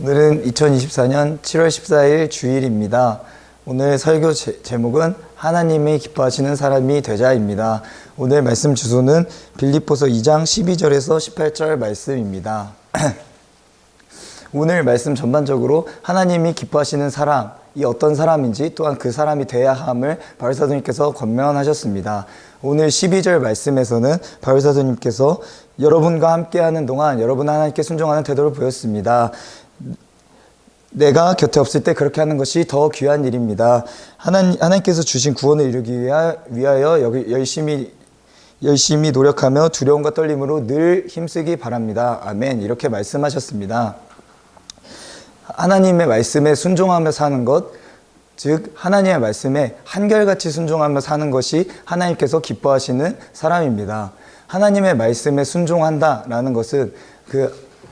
오늘은 2024년 7월 14일 주일입니다. 오늘 설교 제목은 하나님이 기뻐하시는 사람이 되자입니다. 오늘 말씀 주소는 빌립보서 2장 12절에서 18절 말씀입니다. 오늘 말씀 전반적으로 하나님이 기뻐하시는 사람이 어떤 사람인지 또한 그 사람이 돼야 함을 바울사도님께서 권면하셨습니다. 오늘 12절 말씀에서는 바울사도님께서 여러분과 함께하는 동안 여러분 하나님께 순종하는 태도를 보였습니다. 내가 곁에 없을 때 그렇게 하는 것이 더 귀한 일입니다. 하나님께서 주신 구원을 이루기 위하여 열심히 노력하며 두려움과 떨림으로 늘 힘쓰기 바랍니다. 아멘. 이렇게 말씀하셨습니다. 하나님의 말씀에 순종하며 사는 것, 즉 하나님의 말씀에 한결같이 순종하며 사는 것이 하나님께서 기뻐하시는 사람입니다. 하나님의 말씀에 순종한다라는 것은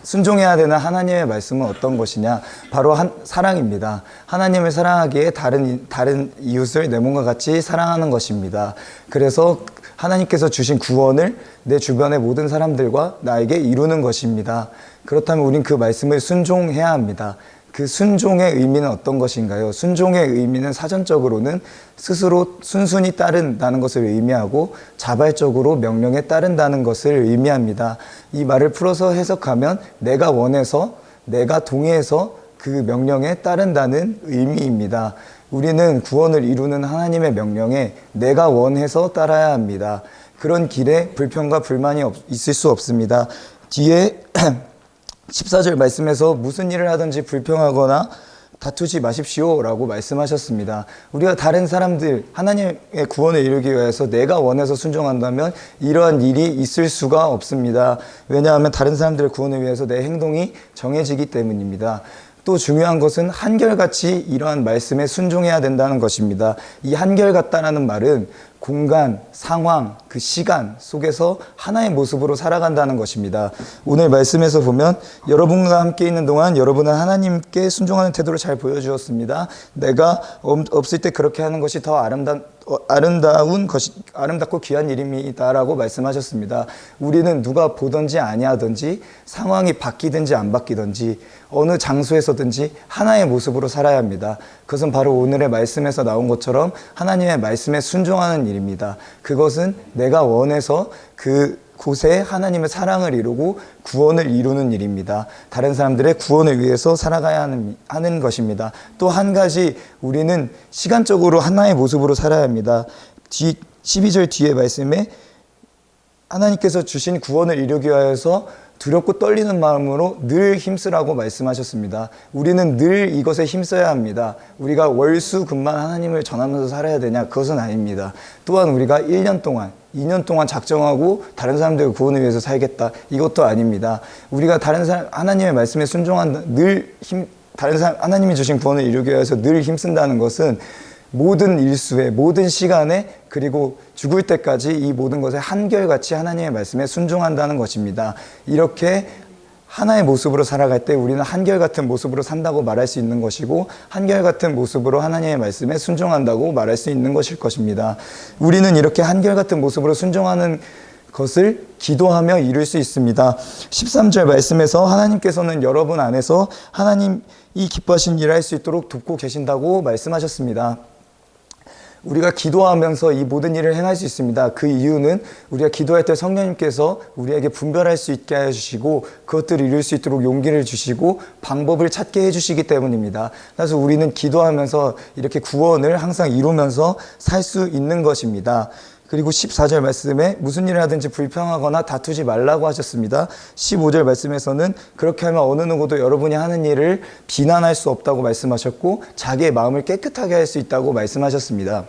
순종해야 되는 하나님의 말씀은 어떤 것이냐? 바로 사랑입니다. 하나님을 사랑하기에 다른 이웃을 내 몸과 같이 사랑하는 것입니다. 그래서 하나님께서 주신 구원을 내 주변의 모든 사람들과 나에게 이루는 것입니다. 그렇다면 우린 그 말씀을 순종해야 합니다. 그 순종의 의미는 어떤 것인가요? 순종의 의미는 사전적으로는 스스로 순순히 따른다는 것을 의미하고 자발적으로 명령에 따른다는 것을 의미합니다. 이 말을 풀어서 해석하면 내가 원해서, 내가 동의해서 그 명령에 따른다는 의미입니다. 우리는 구원을 이루는 하나님의 명령에 내가 원해서 따라야 합니다. 그런 길에 불평과 불만이 있을 수 없습니다. 뒤에 14절 말씀에서 무슨 일을 하든지 불평하거나 다투지 마십시오 라고 말씀하셨습니다. 우리가 다른 사람들 하나님의 구원을 이루기 위해서 내가 원해서 순종한다면 이러한 일이 있을 수가 없습니다. 왜냐하면 다른 사람들의 구원을 위해서 내 행동이 정해지기 때문입니다. 또 중요한 것은 한결같이 이러한 말씀에 순종해야 된다는 것입니다. 이 한결같다라는 말은 공간, 상황, 그 시간 속에서 하나의 모습으로 살아간다는 것입니다. 오늘 말씀에서 보면 여러분과 함께 있는 동안 여러분은 하나님께 순종하는 태도를 잘 보여주었습니다. 내가 없을 때 그렇게 하는 것이 더 아름답고 귀한 일입니다라고 말씀하셨습니다. 우리는 누가 보든지 아니하든지 상황이 바뀌든지 안 바뀌든지 어느 장소에서든지 하나의 모습으로 살아야 합니다. 그것은 바로 오늘의 말씀에서 나온 것처럼 하나님의 말씀에 순종하는 일입니다. 그것은 내가 원해서 그곳에 하나님의 사랑을 이루고 구원을 이루는 일입니다. 다른 사람들의 구원을 위해서 살아가야 하는 것입니다. 또 한 가지 우리는 시간적으로 하나의 모습으로 살아야 합니다. 12절 뒤에 말씀에 하나님께서 주신 구원을 이루기 위해서 두렵고 떨리는 마음으로 늘 힘쓰라고 말씀하셨습니다. 우리는 늘 이것에 힘써야 합니다. 우리가 월수금만 하나님을 전하면서 살아야 되냐? 그것은 아닙니다. 또한 우리가 1년 동안 2년 동안 작정하고 다른 사람들의 구원을 위해서 살겠다. 이것도 아닙니다. 우리가 하나님의 말씀에 순종한다. 하나님이 주신 구원을 이루기 위해서 늘 힘쓴다는 것은 모든 일수에, 모든 시간에, 그리고 죽을 때까지 이 모든 것에 한결같이 하나님의 말씀에 순종한다는 것입니다. 이렇게 하나의 모습으로 살아갈 때 우리는 한결같은 모습으로 산다고 말할 수 있는 것이고, 한결같은 모습으로 하나님의 말씀에 순종한다고 말할 수 있는 것일 것입니다. 우리는 이렇게 한결같은 모습으로 순종하는 것을 기도하며 이룰 수 있습니다. 13절 말씀에서 하나님께서는 여러분 안에서 하나님이 기뻐하신 일을 할 수 있도록 돕고 계신다고 말씀하셨습니다. 우리가 기도하면서 이 모든 일을 행할 수 있습니다. 그 이유는 우리가 기도할 때 성령님께서 우리에게 분별할 수 있게 해주시고 그것들을 이룰 수 있도록 용기를 주시고 방법을 찾게 해주시기 때문입니다. 그래서 우리는 기도하면서 이렇게 구원을 항상 이루면서 살 수 있는 것입니다. 그리고 14절 말씀에 무슨 일을 하든지 불평하거나 다투지 말라고 하셨습니다. 15절 말씀에서는 그렇게 하면 어느 누구도 여러분이 하는 일을 비난할 수 없다고 말씀하셨고 자기의 마음을 깨끗하게 할 수 있다고 말씀하셨습니다.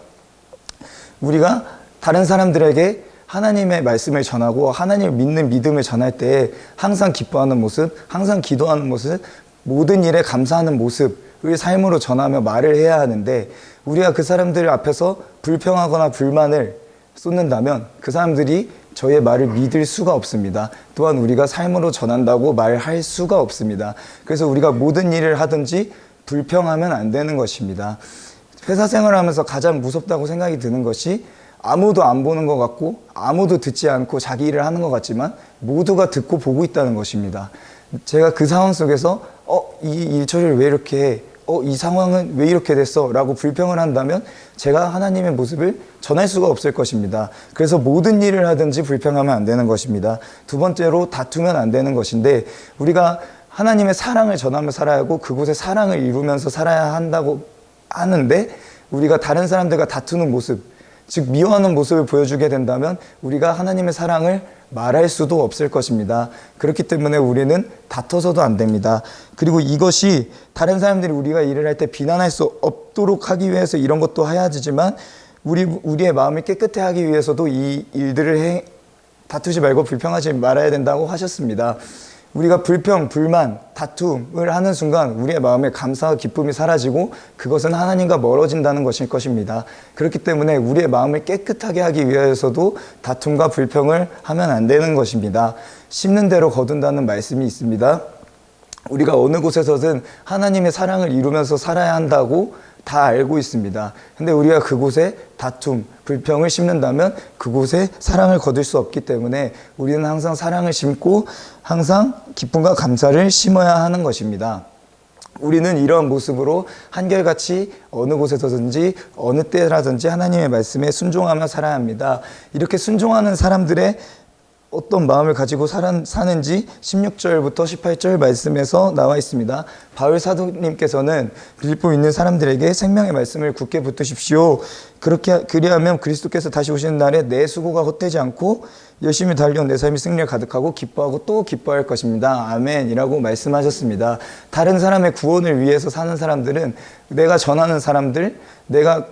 우리가 다른 사람들에게 하나님의 말씀을 전하고 하나님을 믿는 믿음을 전할 때 항상 기뻐하는 모습, 항상 기도하는 모습, 모든 일에 감사하는 모습을 삶으로 전하며 말을 해야 하는데, 우리가 그 사람들 앞에서 불평하거나 불만을 쏟는다면 그 사람들이 저의 말을 믿을 수가 없습니다. 또한 우리가 삶으로 전한다고 말할 수가 없습니다. 그래서 우리가 모든 일을 하든지 불평하면 안 되는 것입니다. 회사 생활하면서 가장 무섭다고 생각이 드는 것이 아무도 안 보는 것 같고 아무도 듣지 않고 자기 일을 하는 것 같지만 모두가 듣고 보고 있다는 것입니다. 제가 그 상황 속에서 이 일처리를 왜 이렇게 해? 이 상황은 왜 이렇게 됐어? 라고 불평을 한다면 제가 하나님의 모습을 전할 수가 없을 것입니다. 그래서 모든 일을 하든지 불평하면 안 되는 것입니다. 두 번째로 다투면 안 되는 것인데, 우리가 하나님의 사랑을 전하며 살아야 하고 그곳에 사랑을 이루면서 살아야 한다고 하는데, 우리가 다른 사람들과 다투는 모습, 즉 미워하는 모습을 보여주게 된다면 우리가 하나님의 사랑을 말할 수도 없을 것입니다. 그렇기 때문에 우리는 다퉈서도 안 됩니다. 그리고 이것이 다른 사람들이 우리가 일을 할 때 비난할 수 없도록 하기 위해서 이런 것도 해야 되지만, 우리의 마음을 깨끗해 하기 위해서도 이 일들을 다투지 말고 불평하지 말아야 된다고 하셨습니다. 우리가 불평, 불만, 다툼을 하는 순간 우리의 마음에 감사와 기쁨이 사라지고 그것은 하나님과 멀어진다는 것일 것입니다. 그렇기 때문에 우리의 마음을 깨끗하게 하기 위해서도 다툼과 불평을 하면 안 되는 것입니다. 심는 대로 거둔다는 말씀이 있습니다. 우리가 어느 곳에서든 하나님의 사랑을 이루면서 살아야 한다고 다 알고 있습니다. 근데 우리가 그곳에 다툼, 불평을 심는다면 그곳에 사랑을 거둘 수 없기 때문에 우리는 항상 사랑을 심고 항상 기쁨과 감사를 심어야 하는 것입니다. 우리는 이러한 모습으로 한결같이 어느 곳에서든지 어느 때라든지 하나님의 말씀에 순종하며 살아야 합니다. 이렇게 순종하는 사람들의 어떤 마음을 가지고 사는지 16절부터 18절 말씀에서 나와 있습니다. 바울 사도님께서는 빌립보 있는 사람들에게 생명의 말씀을 굳게 붙드십시오. 그리하면 그리스도께서 다시 오시는 날에 내 수고가 헛되지 않고 열심히 달려온 내 삶이 승리를 가득하고 기뻐하고 또 기뻐할 것입니다. 아멘이라고 말씀하셨습니다. 다른 사람의 구원을 위해서 사는 사람들은, 내가 전하는 사람들, 내가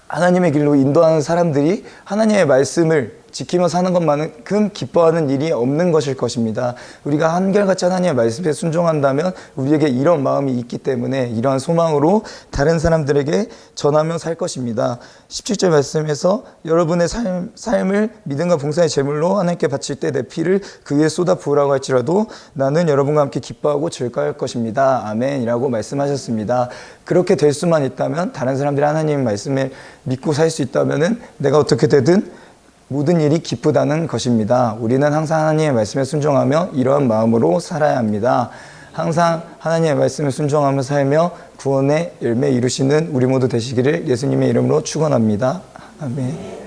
하나님의 길로 인도하는 사람들이 하나님의 말씀을 지키며 사는 것만큼 기뻐하는 일이 없는 것일 것입니다. 우리가 한결같이 하나님의 말씀에 순종한다면 우리에게 이런 마음이 있기 때문에 이러한 소망으로 다른 사람들에게 전하며 살 것입니다. 17절 말씀에서 여러분의 삶을 믿음과 봉사의 제물로 하나님께 바칠 때 내 피를 그 위에 쏟아 부으라고 할지라도 나는 여러분과 함께 기뻐하고 즐거워할 것입니다. 아멘이라고 말씀하셨습니다. 그렇게 될 수만 있다면, 다른 사람들이 하나님의 말씀을 믿고 살 수 있다면 내가 어떻게 되든 모든 일이 기쁘다는 것입니다. 우리는 항상 하나님의 말씀에 순종하며 이러한 마음으로 살아야 합니다. 항상 하나님의 말씀에 순종하며 살며 구원의 열매 이루시는 우리 모두 되시기를 예수님의 이름으로 축원합니다. 아멘.